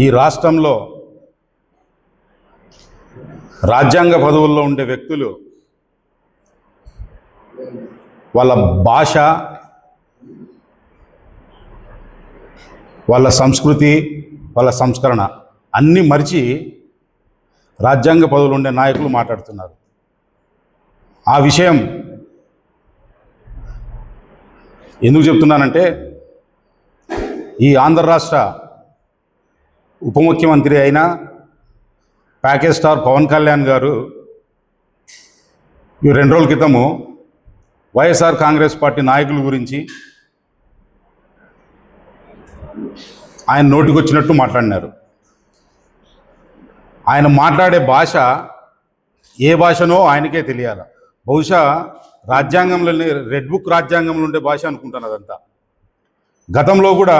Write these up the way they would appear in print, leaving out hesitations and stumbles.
ఈ రాష్ట్రంలో రాజ్యాంగ పదవుల్లో ఉండే వ్యక్తులు వాళ్ళ భాష, వాళ్ళ సంస్కృతి, వాళ్ళ సంస్కరణ అన్నీ మరిచి రాజ్యాంగ పదవులు ఉండే నాయకులు మాట్లాడుతున్నారు. ఆ విషయం ఎందుకు చెప్తున్నానంటే, ఈ ఆంధ్ర రాష్ట్ర ఉప ముఖ్యమంత్రి అయిన ప్యాకేజ్ స్టార్ పవన్ కళ్యాణ్ గారు ఈ 2 రోజుల క్రితము వైఎస్ఆర్ కాంగ్రెస్ పార్టీ నాయకుల గురించి ఆయన నోటికొచ్చినట్టు మాట్లాడినారు. ఆయన మాట్లాడే భాష ఏ భాషనో ఆయనకే తెలియాలి. బహుశా రాజ్యాంగంలోనే రెడ్ బుక్ రాజ్యాంగంలో ఉండే భాష అనుకుంటాను అదంతా. గతంలో కూడా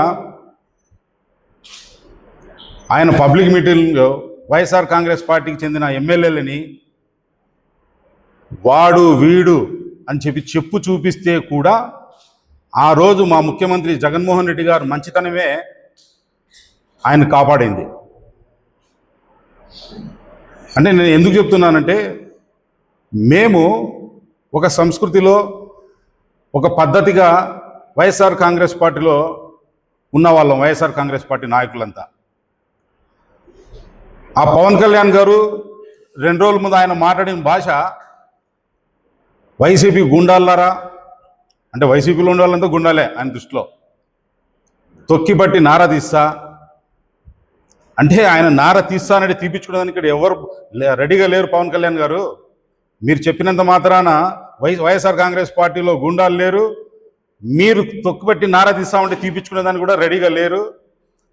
ఆయన పబ్లిక్ మీటింగ్లో వైఎస్ఆర్ కాంగ్రెస్ పార్టీకి చెందిన ఎమ్మెల్యేలని వాడు వీడు అని చెప్పు చూపిస్తే కూడా ఆ రోజు మా ముఖ్యమంత్రి జగన్మోహన్ రెడ్డి గారు మంచితనమే ఆయన కాపాడింది. అంటే నేను ఎందుకు చెప్తున్నానంటే, మేము ఒక సంస్కృతిలో ఒక పద్ధతిగా వైఎస్ఆర్ కాంగ్రెస్ పార్టీలో ఉన్నవాళ్ళం, వైఎస్ఆర్ కాంగ్రెస్ పార్టీ నాయకులంతా. ఆ పవన్ కళ్యాణ్ గారు 2 రోజుల ముందు ఆయన మాట్లాడిన భాష వైసీపీ గుండాలారా, అంటే వైసీపీలో ఉండే వాళ్ళంతా గుండాలే ఆయన దృష్టిలో, తొక్కిబట్టి నారా తీస్తా అంటే ఆయన నారా తీస్తా అనేది తీపించుకోవడానికి ఇక్కడ ఎవరు రెడీగా లేరు. పవన్ కళ్యాణ్ గారు, మీరు చెప్పినంత మాత్రాన వైఎస్ఆర్ కాంగ్రెస్ పార్టీలో గుండాలు లేరు, మీరు తొక్కుబట్టి నారా తీస్తామంటే తీపించుకునేదానికి కూడా రెడీగా లేరు.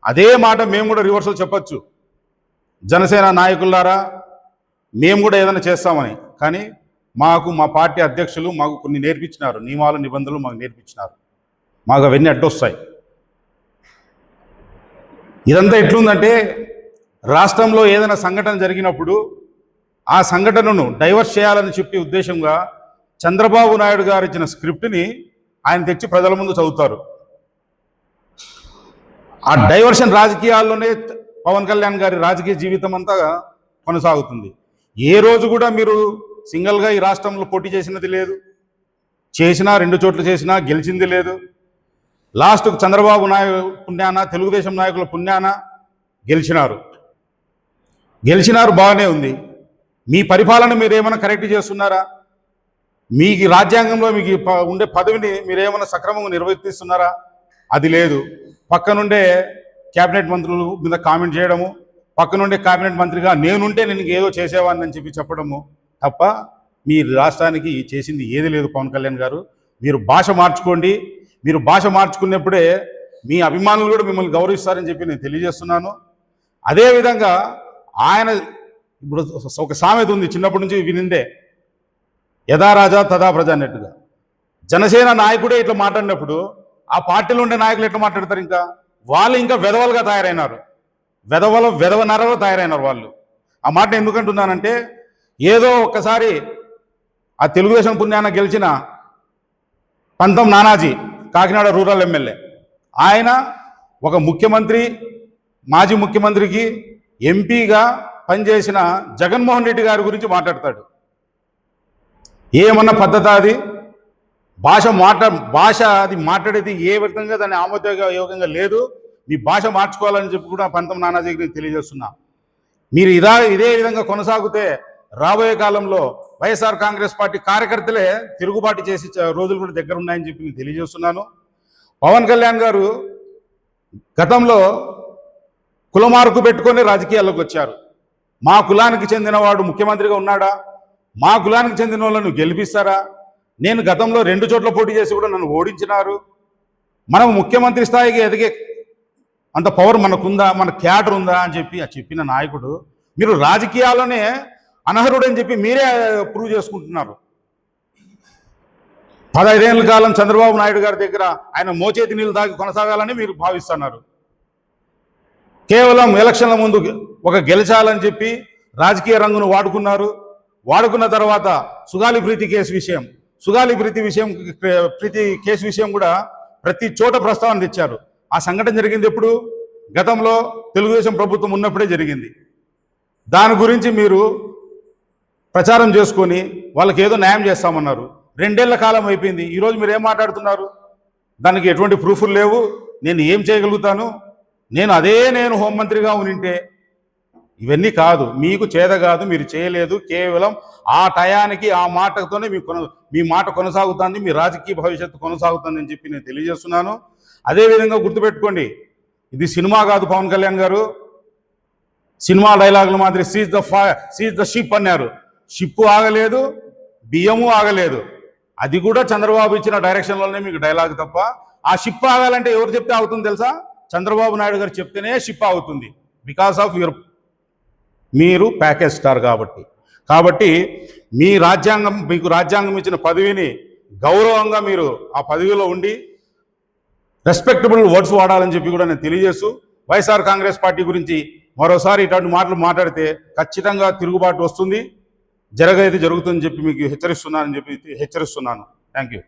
అదే మాట మేము కూడా రివర్సల్ చెప్పచ్చు, జనసేన నాయకులారా మేము కూడా ఏదైనా చేస్తామని. కానీ మా పార్టీ అధ్యక్షులు మాకు కొన్ని నేర్పించినారు, నియమాలు నిబంధనలు మాకు నేర్పించినారు. మాకు అవన్నీ అడ్డొస్తాయి. ఇదంతా ఎట్లుందంటే, రాష్ట్రంలో ఏదైనా సంఘటన జరిగినప్పుడు ఆ సంఘటనను డైవర్ట్ చేయాలని చెప్పి ఉద్దేశంగా చంద్రబాబు నాయుడు గారు ఇచ్చిన స్క్రిప్ట్ని ఆయన తెచ్చి ప్రజల ముందు చదువుతారు. ఆ డైవర్షన్ రాజకీయాల్లోనే పవన్ కళ్యాణ్ గారి రాజకీయ జీవితం అంతా కొనసాగుతుంది. ఏ రోజు కూడా మీరు సింగిల్గా ఈ రాష్ట్రంలో పోటీ చేసినది లేదు, చేసినా 2 చోట్ల చేసినా గెలిచింది లేదు. లాస్ట్కు చంద్రబాబు నాయుడు పుణ్యాన, తెలుగుదేశం నాయకుల పుణ్యాన గెలిచినారు బాగానే ఉంది. మీ పరిపాలన మీరు ఏమైనా కరెక్ట్ చేస్తున్నారా? మీకు రాజ్యాంగంలో మీకు ఉండే పదవిని మీరేమైనా సక్రమంగా నిర్వర్తిస్తున్నారా? అది లేదు. పక్కనుండే క్యాబినెట్ మంత్రుల మీద కామెంట్ చేయడము, పక్కనుండే క్యాబినెట్ మంత్రిగా నేనుంటే నేను ఏదో చేసేవాడిని అని చెప్పడము తప్ప మీ రాష్ట్రానికి చేసింది ఏది లేదు. పవన్ కళ్యాణ్ గారు, మీరు భాష మార్చుకోండి. మీరు భాష మార్చుకున్నప్పుడే మీ అభిమానులు కూడా మిమ్మల్ని గౌరవిస్తారని చెప్పి నేను తెలియజేస్తున్నాను. అదేవిధంగా ఆయన ఇప్పుడు ఒక సామెత ఉంది, చిన్నప్పటి నుంచి వినిందే, యథా రాజా తదా ప్రజ అన్నట్టుగా. జనసేన నాయకుడే ఇట్లా మాట్లాడినప్పుడు ఆ పార్టీలో ఉండే నాయకులు ఎట్లా మాట్లాడతారు? ఇంకా వాళ్ళు ఇంకా వెధవలుగా తయారైనారు, వెధవనరగా తయారైనారు వాళ్ళు. ఆ మాట ఎందుకంటున్నానంటే, ఏదో ఒక్కసారి ఆ తెలుగుదేశం పుణ్యాన గెలిచిన పంతం నానాజీ, కాకినాడ రూరల్ ఎమ్మెల్యే, ఆయన ఒక ముఖ్యమంత్రి, మాజీ ముఖ్యమంత్రికి ఎంపీగా పనిచేసిన జగన్మోహన్ రెడ్డి గారి గురించి మాట్లాడతాడు. ఏమన్నా పద్ధతి అది? భాష అది మాట్లాడేది ఏ విధంగా దాన్ని ఆమోదయోగంగా లేదు. మీ భాష మార్చుకోవాలని చెప్పి కూడా పంతం నానాజీకి తెలియజేస్తున్నా. మీరు ఇదే విధంగా కొనసాగితే రాబోయే కాలంలో వైఎస్ఆర్ కాంగ్రెస్ పార్టీ కార్యకర్తలే తిరుగుబాటు చేసి రోజులు కూడా దగ్గర ఉన్నాయని చెప్పి నేను తెలియజేస్తున్నాను. పవన్ కళ్యాణ్ గారు గతంలో కులమార్కు పెట్టుకొని రాజకీయాల్లోకి వచ్చారు. మా కులానికి చెందినవాడు ముఖ్యమంత్రిగా ఉన్నాడా? మా కులానికి చెందిన వాళ్ళను గెలిపిస్తారా? నేను గతంలో 2 చోట్ల పోటీ చేసి కూడా నన్ను ఓడించినారు. మనం ముఖ్యమంత్రి స్థాయికి ఎదిగే అంత పవర్ మనకుందా, మన క్యాడర్ ఉందా అని చెప్పిన నాయకుడు మీరు రాజకీయాల్లోనే అనర్హుడని చెప్పి మీరే ప్రూవ్ చేసుకుంటున్నారు. 15 ఏళ్ల కాలం చంద్రబాబు నాయుడు గారి దగ్గర ఆయన మోచేతి నీళ్ళు తాగి కొనసాగాలని మీరు భావిస్తున్నారు. కేవలం ఎలక్షన్ల ముందు గెలిచాలని చెప్పి రాజకీయ రంగును వాడుకున్న తర్వాత సుగాలి ప్రీతి కేసు విషయం కూడా ప్రతి చోట ప్రస్తావన తెచ్చారు. ఆ సంఘటన జరిగింది ఎప్పుడు? గతంలో తెలుగుదేశం ప్రభుత్వం ఉన్నప్పుడే జరిగింది. దాని గురించి మీరు ప్రచారం చేసుకొని వాళ్ళకి ఏదో న్యాయం చేస్తామన్నారు. 2 ఏళ్ల కాలం అయిపోయింది. ఈరోజు మీరు ఏం మాట్లాడుతున్నారు? దానికి ఎటువంటి ప్రూఫ్లు లేవు. నేను ఏం చేయగలుగుతాను? నేను హోంమంత్రిగా ఉనింటే ఇవన్నీ కాదు. మీకు చేత కాదు, మీరు చేయలేదు. కేవలం ఆ టయానికి ఆ మాటతోనే మీ మాట కొనసాగుతుంది, మీ రాజకీయ భవిష్యత్తు కొనసాగుతుంది అని చెప్పి నేను తెలియజేస్తున్నాను. అదేవిధంగా గుర్తుపెట్టుకోండి, ఇది సినిమా కాదు. పవన్ కళ్యాణ్ గారు సినిమా డైలాగుల మాదిరి సీజ్ ద షిప్ అన్నారు. షిప్పు ఆగలేదు, బియ్యము ఆగలేదు. అది కూడా చంద్రబాబు ఇచ్చిన డైరెక్షన్లోనే మీకు డైలాగ్ తప్ప. ఆ షిప్ ఆగాలంటే ఎవరు చెప్తే అవుతుంది తెలుసా? చంద్రబాబు నాయుడు గారు చెప్తేనే షిప్ అవుతుంది. బికాస్ ఆఫ్ మీరు ప్యాకేజ్ స్టార్ కాబట్టి మీకు రాజ్యాంగం ఇచ్చిన పదవిని గౌరవంగా మీరు ఆ పదవిలో ఉండి రెస్పెక్టబుల్ వర్డ్స్ వాడాలని చెప్పి కూడా నేను తెలియజేస్తూ, వైఎస్ఆర్ కాంగ్రెస్ పార్టీ గురించి మరోసారి ఇటువంటి మాటలు మాట్లాడితే ఖచ్చితంగా తిరుగుబాటు వస్తుంది, జరుగుతుందని చెప్పి మీకు హెచ్చరిస్తున్నాను. Thank you.